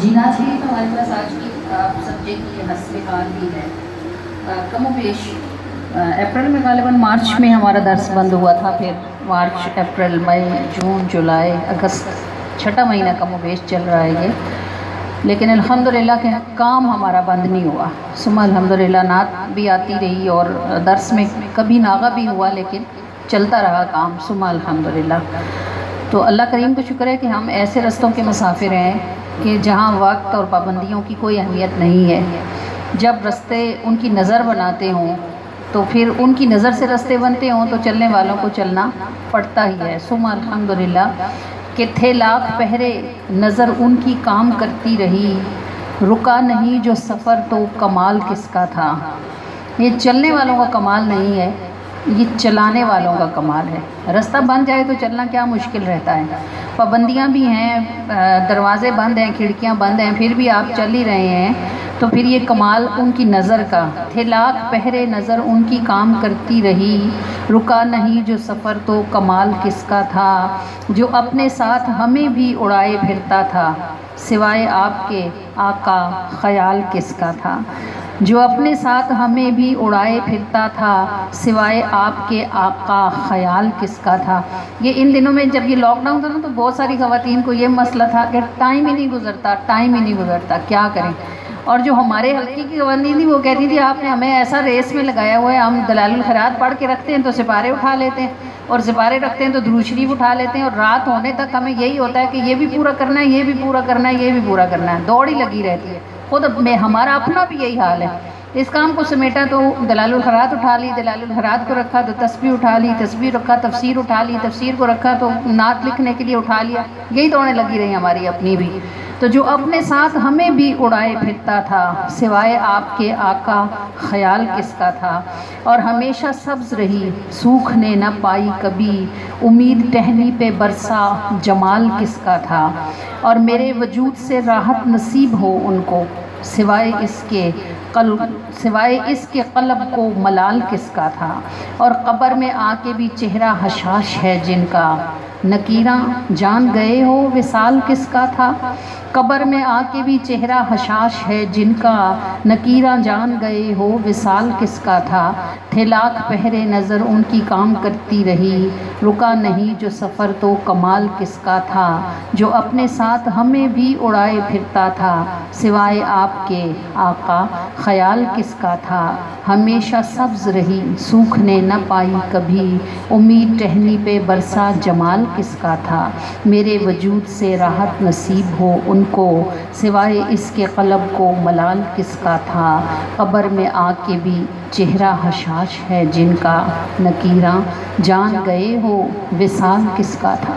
جی ناظرین، ہمارے پاس آج کی سبجیکٹ یہ حسب حال بھی ہے۔ کم و بیش اپریل میں غالباً مارچ میں ہمارا درس بند ہوا تھا، پھر مارچ، اپریل، مئی، جون، جولائی، اگست، چھٹا مہینہ کم و بیش چل رہا ہے یہ، لیکن الحمدللہ کہ کام ہمارا بند نہیں ہوا۔ ثم الحمدللہ نعت بھی آتی رہی اور درس میں کبھی ناغہ بھی ہوا، لیکن چلتا رہا کام، ثم الحمدللہ۔ تو اللہ کریم کو شکر ہے کہ ہم ایسے رستوں کے مسافر ہیں کہ جہاں وقت اور پابندیوں کی کوئی اہمیت نہیں ہے۔ جب رستے ان کی نظر بناتے ہوں تو پھر ان کی نظر سے رستے بنتے ہوں تو چلنے والوں کو چلنا پڑتا ہی ہے۔ ثم الحمدللہ کہ تھے لاکھ پہرے نظر ان کی کام کرتی رہی، رکا نہیں جو سفر تو کمال کس کا تھا۔ یہ چلنے والوں کا کمال نہیں ہے، یہ چلانے والوں کا کمال ہے۔ رستہ بن جائے تو چلنا کیا مشکل رہتا ہے، پابندیاں بھی ہیں، دروازے بند ہیں، کھڑکیاں بند ہیں، پھر بھی آپ چل ہی رہے ہیں، تو پھر یہ کمال ان کی نظر کا۔ تھے لاکھ پہرے نظر ان کی کام کرتی رہی، رکا نہیں جو سفر تو کمال کس کا تھا۔ جو اپنے ساتھ ہمیں بھی اڑائے پھرتا تھا، سوائے آپ کے آقا خیال کس کا تھا۔ جو اپنے ساتھ ہمیں بھی اڑائے پھرتا تھا، سوائے آپ کے آقا خیال کس کا تھا۔ یہ ان دنوں میں جب یہ لاک ڈاؤن تھا نا تو بہت ساری خواتین کو یہ مسئلہ تھا کہ ٹائم ہی نہیں گزرتا، کیا کریں۔ اور جو ہمارے حلقے کی خواتین تھی وہ کہتی تھی آپ نے ہمیں ایسا ریس میں لگایا ہوا ہے، ہم دلائل الخیرات پڑھ کے رکھتے ہیں تو سپارے اٹھا لیتے ہیں، اور سپارے رکھتے ہیں تو درود شریف اٹھا لیتے ہیں، اور رات ہونے تک ہمیں یہی ہوتا ہے کہ یہ بھی پورا کرنا ہے، یہ بھی پورا کرنا ہے، یہ بھی پورا کرنا ہے، دوڑ ہی لگی رہتی ہے۔ خود ہمارا اپنا بھی یہی حال ہے۔ اس کام کو سمیٹا تو دلائل الخیرات اٹھا لی، دلائل الخیرات کو رکھا تو تسبیح اٹھا لی، تسبیح رکھا تفسیر اٹھا لی، تفسیر کو رکھا تو نعت لکھنے کے لیے اٹھا لیا، یہی دوڑیں لگی رہی ہماری اپنی بھی۔ تو جو اپنے ساتھ ہمیں بھی اڑائے پھرتا تھا، سوائے آپ کے آقا خیال کس کا تھا۔ اور ہمیشہ سبز رہی سوکھنے نہ پائی کبھی، امید ٹہنی پہ برسا جمال کس کا تھا۔ اور میرے وجود سے راحت نصیب ہو ان کو، سوائے اس کے قلب کو ملال کس کا تھا۔ اور قبر میں آ کے بھی چہرہ حشاش ہے جن کا، نکیراں جان گئے ہو وصال کس کا تھا۔ قبر میں آ کے بھی چہرہ حشاش ہے جن کا، نکیراں جان گئے ہو وصال کس کا تھا۔ تھے لاکھ پہرے نظر ان کی کام کرتی رہی، رکا نہیں جو سفر تو کمال کس کا تھا۔ جو اپنے ساتھ ہمیں بھی اڑائے پھرتا تھا، سوائے آپ کے آقا خیال کس کا تھا۔ ہمیشہ سبز رہی سوکھنے نہ پائی کبھی، امید ٹہنی پہ برسا جمال کس کا تھا۔ میرے وجود سے راحت نصیب ہو ان کو، سوائے اس کے قلب کو ملال کس کا تھا۔ قبر میں آ کے بھی چہرہ حشاش ہے جن کا، نکیراں جان گئے ہو وصال کس کا تھا۔